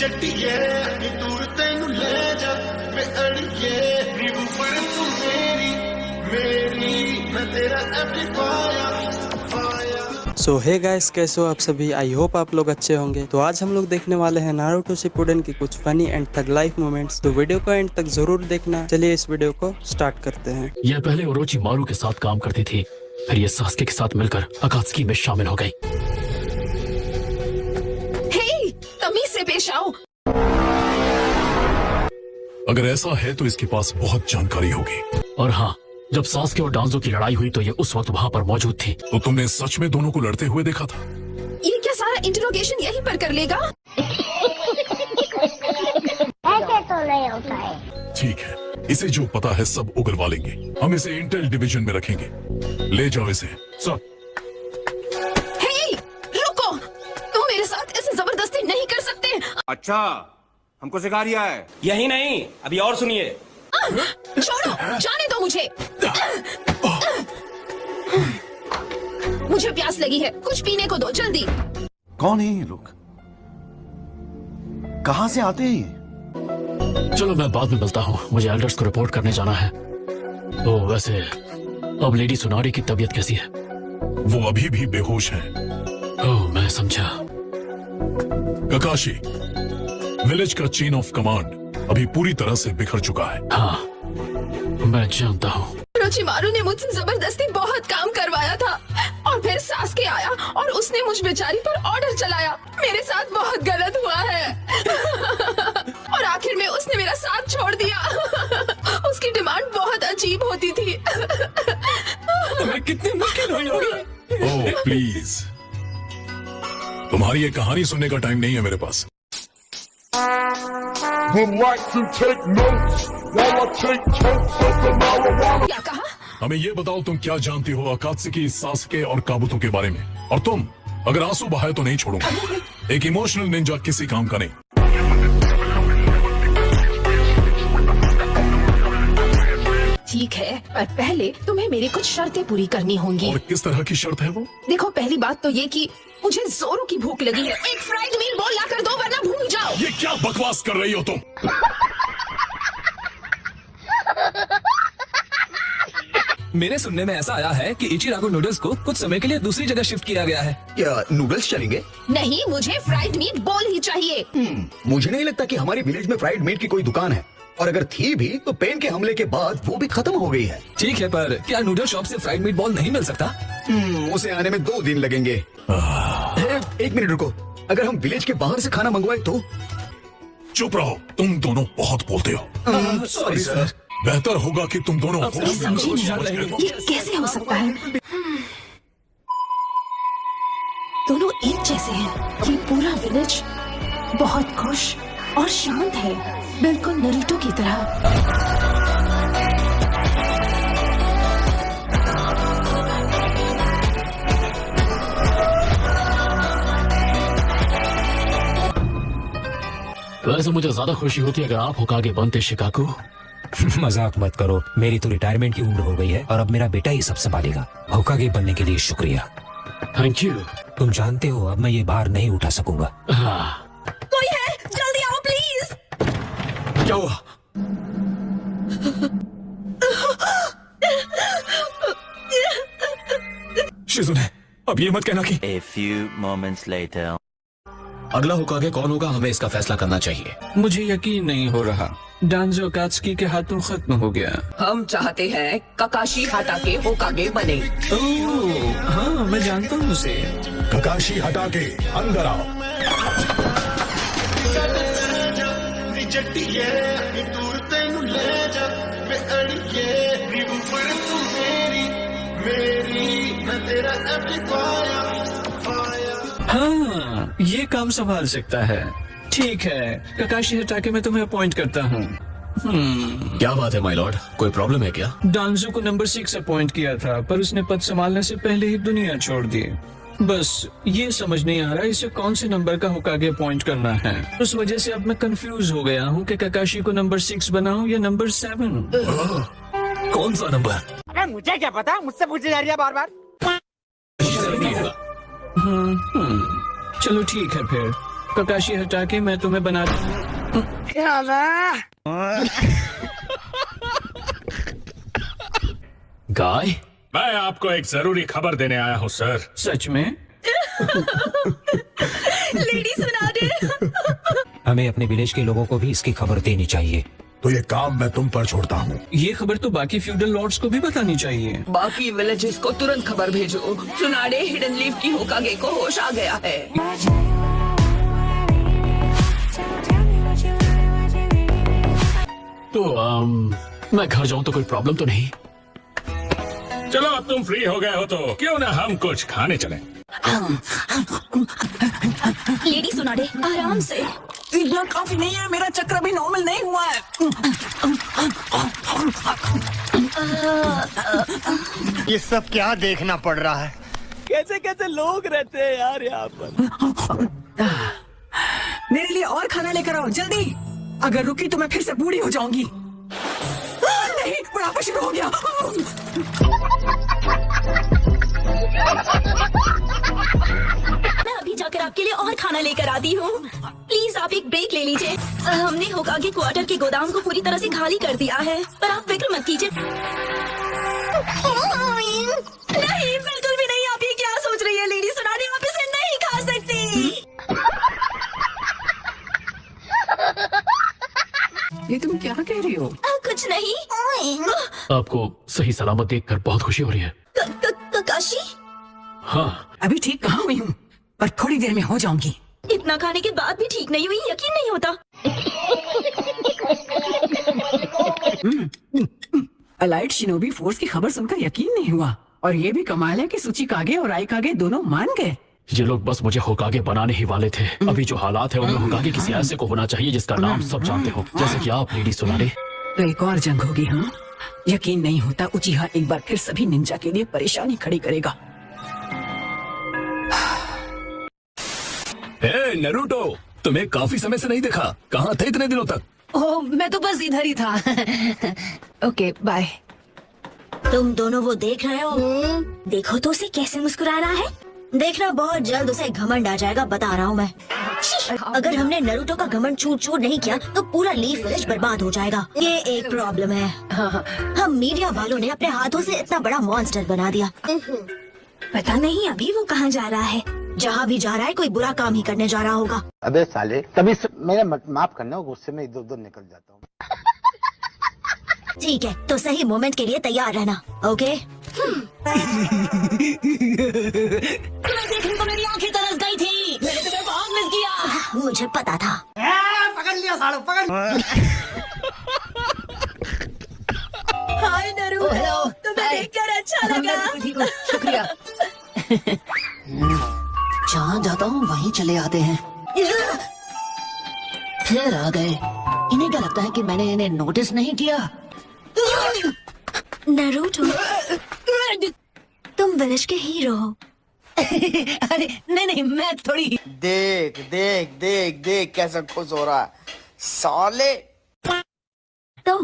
जट्टिए नी दूर तेनू ले जा मैं अड़िए नी ऊपर तू मेरी मैं तेरा एम्पलीफायर। सो हे गाइस, कैसे हो आप सभी। आई होप आप लोग अच्छे होंगे। तो आज हम लोग देखने वाले हैं नारुतो शिपुडेन की कुछ funny and tug life moments. तो वीडियो को एंड तक जरूर देखना। चलिए इस वीडियो को स्टार्ट करते हैं। यह पहले ओरोचिमारू के साथ काम करती थी, फिर ये सास्के के साथ मिलकर अकात्सुकी में शामिल हो गई। हे, तमीज से पेश आओ। अगर ऐसा है तो इसके पास बहुत जानकारी होगी। और हाँ, जब सास्के और डांजो की लड़ाई हुई तो ये उस वक्त वहाँ पर मौजूद थी। तो तुमने सच में दोनों को लड़ते हुए देखा था? ये क्या सारा इंटरोगेशन यहीं पर कर लेगा? ऐसे तो नहीं होता है। ठीक है, इसे जो पता है सब उगलवा लेंगे। हम इसे इंटेल डिवीजन में रखेंगे। ले जाओ इसे। सर हे, रुको, तुम मेरे साथ ऐसे जबरदस्ती नहीं कर सकते। अच्छा, हमको सिखा रिया है। यही नहीं, अभी और सुनिए। छोड़ो, जाने दो मुझे। मुझे प्यास लगी है, कुछ पीने को दो जल्दी। कौन है ये लोग? कहाँ से आते हैं ये? चलो मैं बाद में मिलता हूँ, मुझे एल्डर्स को रिपोर्ट करने जाना है। तो वैसे अब लेडी सुनारी की तबीयत कैसी है? वो अभी भी बेहोश है। ओह, मैं समझा। ककाशी, विलेज का चेन ऑफ कमांड अभी पूरी तरह से बिखर चुका है। हाँ, मैं जानता हूँ। ओरोचिमारू ने मुझसे जबरदस्ती बहुत काम करवाया था और फिर सास्के आया और उसने मुझ बेचारी पर ऑर्डर चलाया। मेरे साथ बहुत गलत हुआ है। और आखिर में उसने मेरा साथ छोड़ दिया। उसकी डिमांड बहुत अजीब होती थी। तुम्हें कितनी मुश्किल हुई होगी। ओह प्लीज, तुम्हारी ये कहानी सुनने का टाइम नहीं है मेरे पास। Would like to take notes while I take totes of the marijuana. क्या कहा? हमें ये बताओ, तुम क्या जानती हो अकात्सुकी, सास्के और काबुतो के बारे में? और तुम अगर आंसू बहाए तो नहीं छोड़ूंगा। एक इमोशनल निंजा किसी काम का नहीं। ठीक है, पर पहले तुम्हें मेरी कुछ शर्तें पूरी करनी होंगी। और किस तरह की शर्त है वो? देखो, पहली बात तो ये कि मुझे जोरों की भूख लगी है। एक फ्राइड मील बोल ला कर दो, वरना भूल जाओ। ये क्या बकवास कर रही हो तुम? मेरे सुनने में ऐसा आया है कि इचिरागो नूडल्स को कुछ समय के लिए दूसरी जगह शिफ्ट किया गया है। क्या नूडल्स चलेंगे? नहीं, मुझे फ्राइड मीट बोल ही चाहिए। मुझे नहीं लगता कि हमारे विलेज में फ्राइड मीट की कोई दुकान है, और अगर थी भी तो पेन के हमले के बाद वो भी खत्म हो गई है। ठीक है, पर क्या नूडल शॉप से फ्राइड मीट बॉल नहीं मिल सकता? उसे आने में 2 दिन लगेंगे। एक मिनट रुको, अगर हम विलेज के बाहर से खाना मंगवाए तो? चुप रहो, तुम दोनों बहुत बोलते हो। Sorry sir. बेहतर होगा कि तुम दोनों मैं समझी नहीं, ये कैसे हो सकता है? दोनों एक जैसे हैं। ये पूरा विलेज बहुत खुश और शांत है, बिल्कुल नरूटो की तरह। वैसे मुझे ज्यादा खुशी होती अगर आप होकागे बनते शिकाकू। मजाक मत करो, मेरी तो रिटायरमेंट की उम्र हो गई है और अब मेरा बेटा ही सब संभालेगा। होकागे बनने के लिए शुक्रिया। Thank you. तुम जानते हो अब मैं ये भार नहीं उठा सकूंगा। हाँ। कोई है? जल्दी आओ प्लीज। क्या हुआ? शिजुने, अब ये मत कहना कि A few moments later. अगला होकागे कौन होगा, हमें इसका फैसला करना चाहिए। मुझे यकीन नहीं हो रहा। डांजो अकात्सुकी के हाथों खत्म हो गया। हम चाहते हैं ककाशी हाटाके होकागे बने। ओह हाँ, मैं जानता हूँ उसे। ककाशी हटा के अंदर आओ। नी जट्टिए नी दूर तेनू ले जा मैं अड़िए नी ऊपर तू मेरी मैं तेरा एम्पलीफायर। हाँ, ये काम संभाल सकता है। ठीक है, ककाशी हटाके मैं तुम्हें अपॉइंट करता हूँ। क्या बात है माय लॉर्ड, कोई प्रॉब्लम है क्या? डांजो को नंबर 6 अपॉइंट किया था, पर उसने पद संभालने से पहले ही दुनिया छोड़ दी। बस ये समझ नहीं आ रहा इसे कौन से नंबर का होकागे अपॉइंट करना है। उस वजह से अब मैं कंफ्यूज हो गया हूँ कि ककाशी को नंबर 6 बनाऊं या नंबर 7। कौन सा नंबर? अरे मुझे क्या पता, मुझसे पूछे जा रही है बार बार। चलो ठीक है फिर, ककाशी हटा के मैं तुम्हें बना गाय मैं आपको एक जरूरी खबर देने आया हूँ सर। सच में? लेडी सुना दे। हमें अपने विलेज के लोगों को भी इसकी खबर देनी चाहिए। तो ये काम मैं तुम पर छोड़ता हूँ। ये खबर तो बाकी फ्यूडल लॉर्ड्स को भी बतानी चाहिए। बाकी विलेजेस को तुरंत खबर भेजो। सुनाडे हिडन लीफ की होकागे को होश आ गया है। तो मैं घर जाऊं तो कोई प्रॉब्लम तो नहीं? चलो अब तुम फ्री हो गए हो तो क्यों ना हम कुछ खाने चलें। लेडी सुनाडे आराम से। इतना काफी नहीं है, मेरा चक्र अभी नॉर्मल नहीं हुआ है। ये सब क्या देखना पड़ रहा है? कैसे कैसे लोग रहते हैं यार यहाँ पर। मेरे लिए और खाना लेकर आओ जल्दी। अगर रुकी तो मैं फिर से बूढ़ी हो जाऊंगी। नहीं, बुढ़ापा शुरू हो गया। मैं अभी जाकर आपके लिए और खाना लेकर आती हूँ। प्लीज आप एक ब्रेक ले लीजिए। हमने होकागे क्वार्टर के गोदाम को पूरी तरह से खाली कर दिया है, पर आप फिक्र मत कीजिए। नहीं, बिल्कुल भी नहीं। आप ये क्या सोच रही है लेडी सुनाडे? आप इसे नहीं खा सकती। ये तुम क्या कह रही हो? कुछ नहीं। आपको सही सलामत देखकर बहुत खुशी हो रही है। ककाशी, हाँ, अभी ठीक कहाँ हुई हूँ, पर थोड़ी देर में हो जाऊंगी। इतना खाने के बाद भी ठीक नहीं हुई, यकीन नहीं होता। अलाइड शिनोबी फोर्स की खबर सुनकर यकीन नहीं हुआ। और ये भी कमाल है कि सुचिकागे और आइकागे दोनों मान गए। ये लोग बस मुझे होकागे बनाने ही वाले थे। अभी जो हालात है उनमें होकागे किसी ऐसे को होना चाहिए जिसका नाम सब जानते हो, जैसे कि आप लेडी सुनाडे। तो एक और जंग होगी। हाँ, यकीन नहीं होता उचिहा एक बार फिर सभी निंजा के लिए परेशानी खड़ी करेगा। नरूटो, तुम्हें काफी समय से नहीं देखा। कहाँ थे इतने दिनों तक? ओह, मैं तो बस इधर ही था। Okay, bye. तुम दोनों वो देख रहे हो? देखो तो उसे कैसे मुस्कुरा रहा है। देखना बहुत जल्द उसे घमंड आ जाएगा, बता रहा हूँ मैं। अगर हमने नरूटो का घमंड छूट नहीं किया तो पूरा लीफ विलेज बर्बाद हो जाएगा। ये एक प्रॉब्लम है। हम मीडिया वालों ने अपने हाथों से इतना बड़ा मॉन्स्टर बना दिया। पता नहीं अभी वो कहाँ जा रहा है। जहाँ भी जा रहा है कोई बुरा काम ही करने जा रहा होगा। अबे साले, तभी मेरा माफ करना, गुस्से में इधर उधर निकल जाता हूँ। ठीक है, तो सही मोमेंट के लिए तैयार रहना। ओके? देखने को मेरी आंखें तरस गई थी। मैंने तुम्हें बहुत मिस किया। मुझे पता था। पकड़ लिया सालो, पकड़। हाय नरू, तुम्हें देखकर अच्छा लगा। शुक्रिया। जहाँ जाता हूँ वहीं चले आते हैं। फिर आ गए। इन्हें क्या लगता है कि मैंने इन्हें नोटिस नहीं किया? नरूटो, तुम विलेज के हीरो हो। अरे नहीं, मैं थोड़ी। देख देख देख देख कैसा खुश हो रहा है साले। तो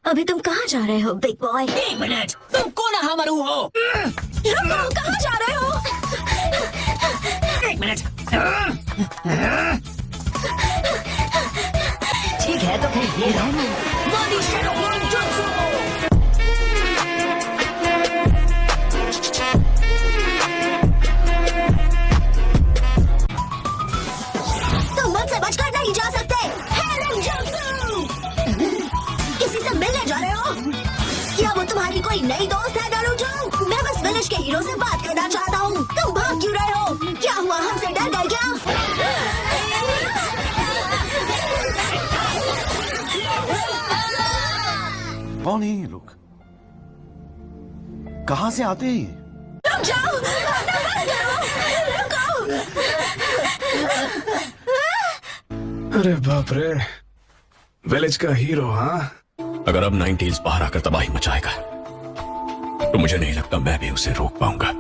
अभी तुम कहाँ जा रहे हो बिग बॉय? 1 मिनट, तुम कौन हमरू हो? रुको, कहाँ जा रहे हो? 1 मिनट। ठीक है, तो फिर ये रहा। Body shadow jutsu. तुम मुझसे बचकर नहीं जा सकते। Helen jutsu. किसी से मिलने जा रहे हो? क्या वो तुम्हारी कोई नई दोस्त है नारुतो? मैं बस विलेज के हीरो से बात करना चाहता हूँ। तुम भाग क्यों रहे हो? क्या हुआ, हमसे डर गए क्या? कौन है ये लोग? कहाँ से आते हैं ये? रुक जाओ, रुको। अरे बाप रे, विलेज का हीरो। हाँ, अगर अब 9 टेल्स बाहर आकर तबाही मचाएगा तो मुझे नहीं लगता मैं भी उसे रोक पाऊंगा।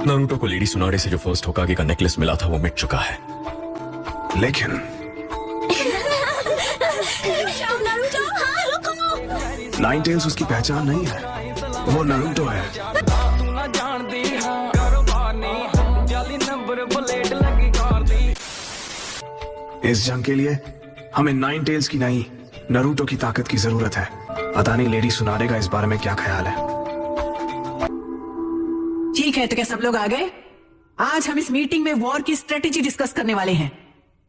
नारुतो को लेडी सुनाडे से जो फर्स्ट होकागे का नेकलेस मिला था वो मिट चुका है, लेकिन नारुतो, हाँ, रुको। 9 टेल्स उसकी पहचान नहीं है, वो नारुतो है। तू ना जानती हाँ, कारोबार नहीं, जाली नंबर प्लेट लगी कार दी। इस जंग के लिए हमें 9 टेल्स की नहीं, नरूटो की ताकत की जरूरत है। पता नहीं लेडी सुनारे का इस बारे में क्या ख्याल है। ठीक है, तो क्या सब लोग आ गए? आज हम इस मीटिंग में वॉर की स्ट्रेटेजी डिस्कस करने वाले हैं।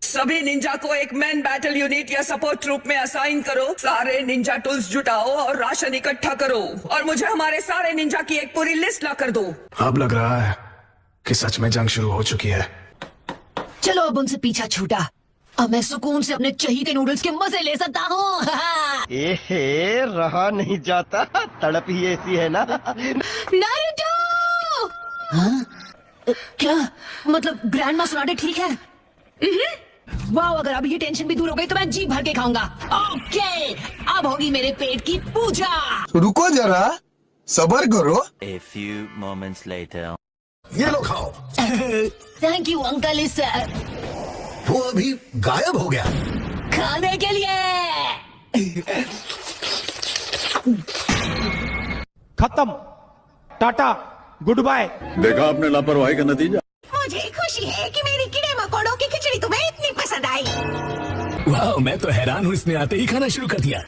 सभी निंजा को एक मैन बैटल यूनिट या सपोर्ट ट्रूप में असाइन करो। सारे निंजा टूल्स जुटाओ और राशन इकट्ठा करो, और मुझे हमारे सारे निंजा की एक पूरी लिस्ट ला कर दो। अब लग रहा है कि सच में जंग शुरू हो चुकी है। चलो अब उनसे पीछा छूटा, अब मैं सुकून से अपने चहीते नूडल्स के मजे ले सकता हूँ। एहे, रहा नहीं जाता, तड़प ही ऐसी है ना। नारुतो! हाँ? क्या मतलब ग्रैंड माँ सुनाटे ठीक है? वाह, अगर अब ये टेंशन भी दूर हो गई तो मैं जी भर के खाऊंगा। ओके, अब होगी मेरे पेट की पूजा। रुको जरा, सबर करो। A few moments later. ये लो खाओ। Thank you uncle sir. वो अभी गायब हो गया। खाने के लिए। खत्म, टाटा, गुड बाय। देखा आपने लापरवाही का नतीजा। मुझे खुशी है कि मेरी कीड़े मकोड़ों की खिचड़ी तुम्हें इतनी पसंद आई। वाह, मैं तो हैरान हूँ, इसने आते ही खाना शुरू कर दिया।